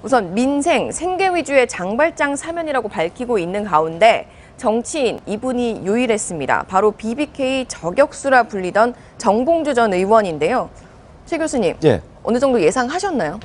우선 민생, 생계 위주의 장발장 사면이라고 밝히고 있는 가운데 정치인 이분이 유일했습니다. 바로 BBK 저격수라 불리던 정봉주 전 의원인데요. 최 교수님, 예. 어느 정도 예상하셨나요?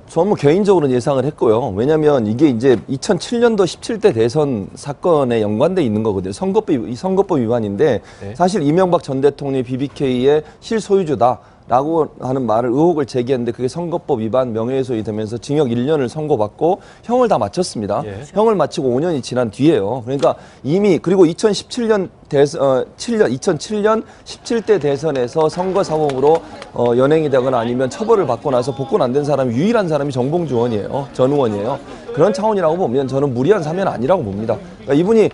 저는 뭐 개인적으로는 예상을 했고요. 왜냐하면 이게 이제 2007년도 17대 대선 사건에 연관돼 있는 거거든요. 선거법 위반인데 네. 사실 이명박 전 대통령이 BBK의 실소유주다. 라고 하는 의혹을 제기했는데 그게 선거법 위반 명예훼손이 되면서 징역 1년을 선고받고 형을 다 마쳤습니다. 예. 형을 마치고 5년이 지난 뒤에요. 그러니까 이미 그리고 2017년 17대 대선에서 선거 사범으로 연행이 되거나 아니면 처벌을 받고 나서 복권 안 된 사람이 유일한 사람이 정봉주 의원이에요. 전 의원이에요. 그런 차원이라고 보면 저는 무리한 사면 아니라고 봅니다. 그러니까 이분이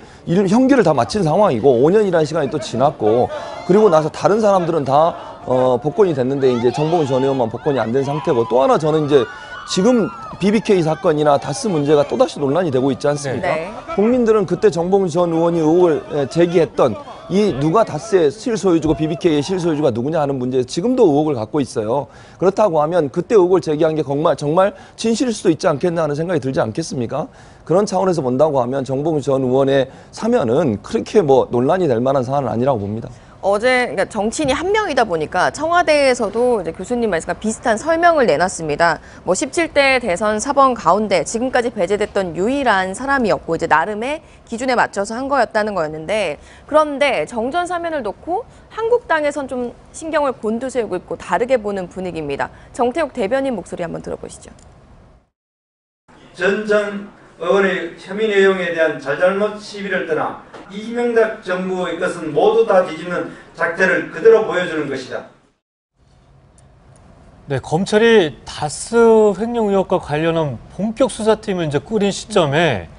형기를 다 마친 상황이고 5년이라는 시간이 또 지났고 그리고 나서 다른 사람들은 다 복권이 됐는데 이제 정봉주 전 의원만 복권이 안 된 상태고 또 하나 저는 이제 지금 BBK 사건이나 다스 문제가 또다시 논란이 되고 있지 않습니까? 네. 국민들은 그때 정봉주 전 의원이 의혹을 제기했던 이 누가 다스의 실소유주고 BBK의 실소유주가 누구냐 하는 문제에서 지금도 의혹을 갖고 있어요. 그렇다고 하면 그때 의혹을 제기한 게 정말 진실일 수도 있지 않겠나 하는 생각이 들지 않겠습니까? 그런 차원에서 본다고 하면 정봉주 전 의원의 사면은 그렇게 뭐 논란이 될 만한 사안은 아니라고 봅니다. 어제 그러니까 정치인이 한 명이다 보니까 청와대에서도 이제 교수님 말씀과 비슷한 설명을 내놨습니다. 뭐 17대 대선 사번 가운데 지금까지 배제됐던 유일한 사람이었고 이제 나름의 기준에 맞춰서 한 거였다는 거였는데 그런데 정전 사면을 놓고 한국당에선 좀 신경을 곤두세우고 있고 다르게 보는 분위기입니다. 정태욱 대변인 목소리 한번 들어보시죠. 전 의원의 혐의 내용에 대한 잘잘못 시비를 떠나 이명박 정부의 것은 모두 다 뒤집는 작태를 그대로 보여주는 것이다. 네, 검찰이 다스 횡령 의혹과 관련한 본격 수사팀을 이제 꾸린 시점에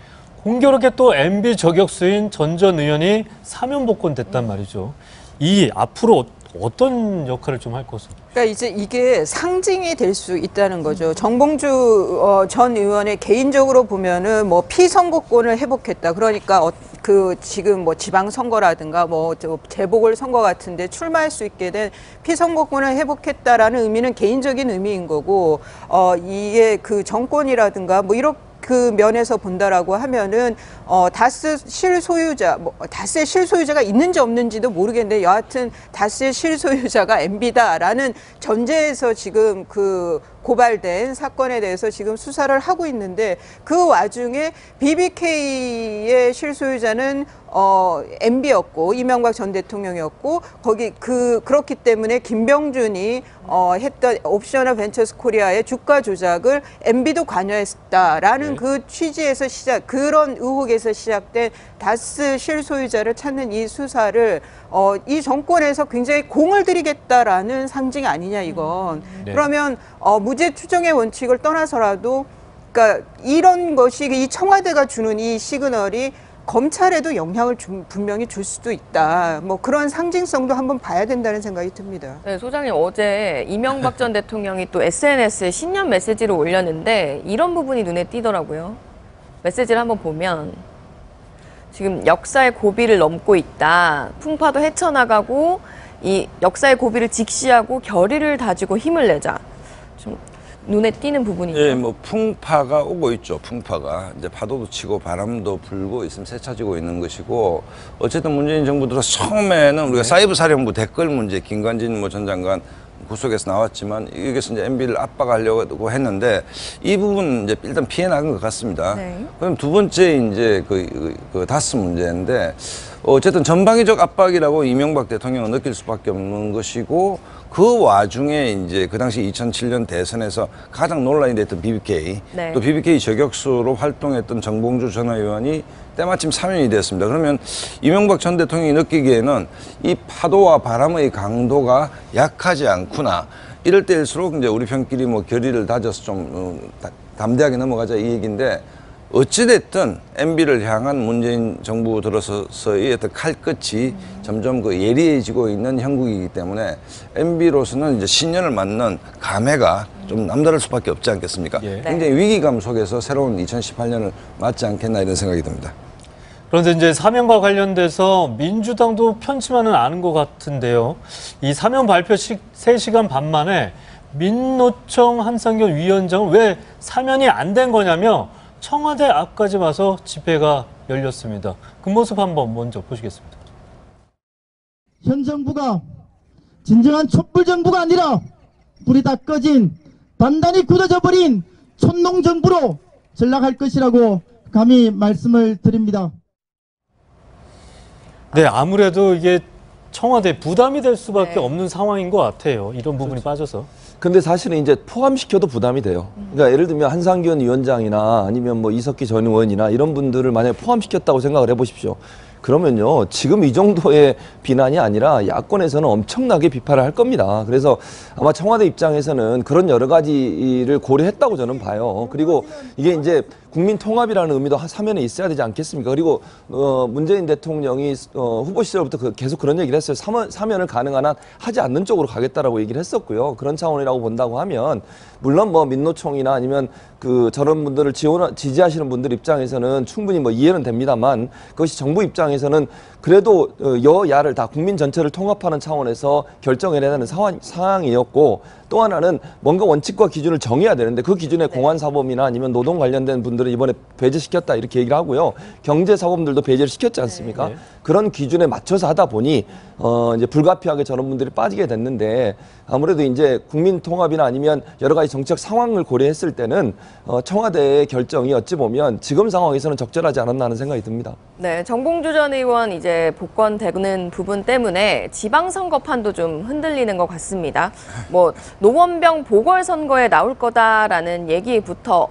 공교롭게 또 MB 저격수인 전 의원이 사면 복권됐단 말이죠. 이 앞으로 어떤 역할을 좀 할 것으로? 그러니까 이제 이게 상징이 될 수 있다는 거죠. 정봉주 전 의원의 개인적으로 보면은 뭐 피선거권을 회복했다. 그러니까 그 지금 뭐 지방선거라든가 뭐 재보궐 선거 같은데 출마할 수 있게 된 피선거권을 회복했다라는 의미는 개인적인 의미인 거고 이게 그 정권이라든가 뭐 이렇게 그 면에서 본다라고 하면은 다스 실소유자, 다스의 실소유자가 있는지 없는지도 모르겠는데 여하튼 다스의 실소유자가 MB다라는 전제에서 지금 그 고발된 사건에 대해서 지금 수사를 하고 있는데 그 와중에 BBK의 실소유자는 MB였고 이명박 전 대통령이었고 그렇기 때문에 김병준이 했던 옵셔널 벤처스 코리아의 주가 조작을 MB도 관여했다라는 네. 그 취지에서 그런 의혹에서 시작된 다스 실소유자를 찾는 이 수사를 이 정권에서 굉장히 공을 들이겠다라는 상징 아니냐 이건. 네. 그러면 무죄 추정의 원칙을 떠나서라도 그러니까 이런 것이 이 청와대가 주는 이 시그널이 검찰에도 영향을 분명히 줄 수도 있다. 뭐 그런 상징성도 한번 봐야 된다는 생각이 듭니다. 네, 소장님 어제 이명박 전 대통령이 또 SNS에 신년 메시지를 올렸는데 이런 부분이 눈에 띄더라고요. 메시지를 한번 보면 지금 역사의 고비를 넘고 있다. 풍파도 헤쳐나가고 이 역사의 고비를 직시하고 결의를 다지고 힘을 내자. 좀 눈에 띄는 부분이죠. 예, 뭐 풍파가 오고 있죠. 풍파가 이제 파도도 치고 바람도 불고 있으면 새차지고 있는 것이고 어쨌든 문재인 정부 들어 처음에는 우리가 사이버 사령부 댓글 문제 김관진 전 장관 구속에서 나왔지만 여기서 이제 MB를 압박하려고 했는데 이 부분 이제 일단 피해 나간 것 같습니다. 네. 그럼 두 번째 이제 그 다스 문제인데 어쨌든 전방위적 압박이라고 이명박 대통령은 느낄 수밖에 없는 것이고 그 와중에 이제 그 당시 2007년 대선에서 가장 논란이 됐던 BBK 네. 또 BBK 저격수로 활동했던 정봉주 전 의원이 때마침 사면이 됐습니다. 그러면 이명박 전 대통령이 느끼기에는 이 파도와 바람의 강도가 약하지 않구나. 이럴 때일수록 이제 우리 편끼리 뭐 결의를 다져서 좀 담대하게 넘어가자 이 얘기인데 어찌됐든 MB를 향한 문재인 정부 들어서의 어떤 칼끝이 점점 그 예리해지고 있는 형국이기 때문에 MB로서는 이제 신년을 맞는 감회가 좀 남다를 수밖에 없지 않겠습니까? 예. 굉장히 위기감 속에서 새로운 2018년을 맞지 않겠나 이런 생각이 듭니다. 그런데 이제 사면과 관련돼서 민주당도 편치만은 않은 것 같은데요. 이 사면 발표 3시간 반 만에 민노총 한상균 위원장은 왜 사면이 안 된 거냐며 청와대 앞까지 와서 집회가 열렸습니다. 그 모습 한번 먼저 보시겠습니다. 현 정부가 진정한 촛불 정부가 아니라 불이 다 꺼진 단단히 굳어져 버린 촌농 정부로 전락할 것이라고 감히 말씀을 드립니다. 네, 아무래도 이게 청와대 부담이 될 수밖에 없는 상황인 것 같아요. 이런 부분이 빠져서. 근데 사실은 이제 포함시켜도 부담이 돼요. 그러니까 예를 들면 한상균 위원장이나 아니면 뭐 이석기 전 의원이나 이런 분들을 만약에 포함시켰다고 생각을 해보십시오. 그러면요, 지금 이 정도의 비난이 아니라 야권에서는 엄청나게 비판을 할 겁니다. 그래서 아마 청와대 입장에서는 그런 여러 가지를 고려했다고 저는 봐요. 그리고 이게 이제 국민 통합이라는 의미도 사면에 있어야 되지 않겠습니까? 그리고 문재인 대통령이 후보 시절부터 계속 그런 얘기를 했어요. 사면을 가능한 한 하지 않는 쪽으로 가겠다라고 얘기를 했었고요. 그런 차원이라고 본다고 하면 물론 뭐 민노총이나 아니면 그 저런 분들을 지지하시는 분들 입장에서는 충분히 뭐 이해는 됩니다만 그것이 정부 입장에서는 그래도 여야를 다 국민 전체를 통합하는 차원에서 결정해야 되는 상황이었고, 또 하나는 뭔가 원칙과 기준을 정해야 되는데 그 기준에 공안사범이나 아니면 노동 관련된 분들을 이번에 배제시켰다 이렇게 얘기를 하고요. 경제사범들도 배제를 시켰지 않습니까? 네. 그런 기준에 맞춰서 하다 보니 이제 불가피하게 저런 분들이 빠지게 됐는데, 아무래도 이제 국민 통합이나 아니면 여러 가지 정책 상황을 고려했을 때는 청와대의 결정이 어찌 보면 지금 상황에서는 적절하지 않았나 하는 생각이 듭니다. 네, 정봉주 전 의원 이제 복권되는 부분 때문에 지방선거판도 좀 흔들리는 것 같습니다. 뭐 노원병 보궐선거에 나올 거다라는 얘기부터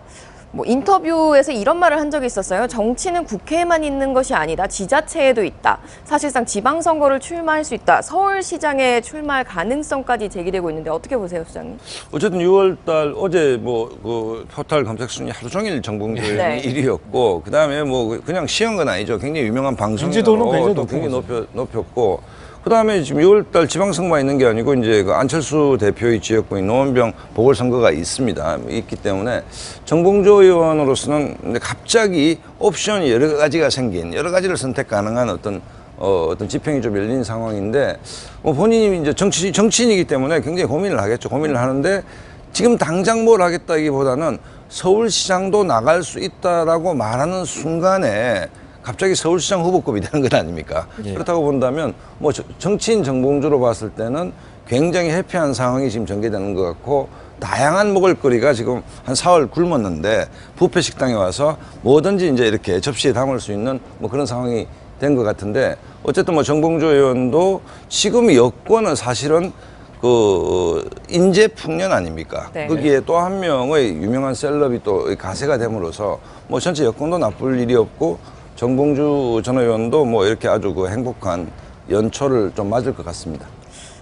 뭐 인터뷰에서 이런 말을 한 적이 있었어요. 정치는 국회에만 있는 것이 아니다. 지자체에도 있다. 사실상 지방선거를 출마할 수 있다. 서울시장에 출마할 가능성까지 제기되고 있는데 어떻게 보세요, 수장님? 어쨌든 6월달 어제 뭐 그 포털 검색 순위 하루 종일 정봉주 네. 1위였고, 그 다음에 뭐 그냥 쉬운 건 아니죠. 굉장히 유명한 인지도는 방송으로 굉장히 또 굉장히 높였고. 그다음에 지금 6월달 지방선거가 있는 게 아니고 이제 그 안철수 대표의 지역구인 노원병 보궐선거가 있기 때문에 정봉주 의원으로서는 갑자기 옵션이 여러 가지가 생긴, 여러 가지를 선택 가능한 어떤 지평이 좀 열린 상황인데, 뭐 본인이 이제 정치인이기 때문에 굉장히 고민을 하겠죠. 고민을 하는데 지금 당장 뭘 하겠다기보다는 서울시장도 나갈 수 있다라고 말하는 순간에 갑자기 서울시장 후보급이 되는 건 아닙니까? 예. 그렇다고 본다면 뭐 정치인 정봉주로 봤을 때는 굉장히 해피한 상황이 지금 전개되는 것 같고, 다양한 먹을거리가 지금 한 4월 굶었는데 뷔페 식당에 와서 뭐든지 이제 이렇게 접시에 담을 수 있는 뭐 그런 상황이 된 것 같은데, 어쨌든 뭐 정봉주 의원도 지금 여권은 사실은 그 인재풍년 아닙니까? 네. 거기에 또 한 명의 유명한 셀럽이 또 가세가 됨으로써 뭐 전체 여권도 나쁠 일이 없고, 정봉주 전 의원도 뭐 이렇게 아주 그 행복한 연초를 좀 맞을 것 같습니다.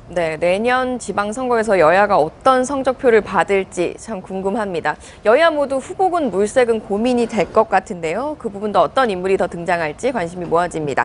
네, 내년 지방선거에서 여야가 어떤 성적표를 받을지 참 궁금합니다. 여야 모두 후보군 물색은 고민이 될 것 같은데요. 그 부분도 어떤 인물이 더 등장할지 관심이 모아집니다.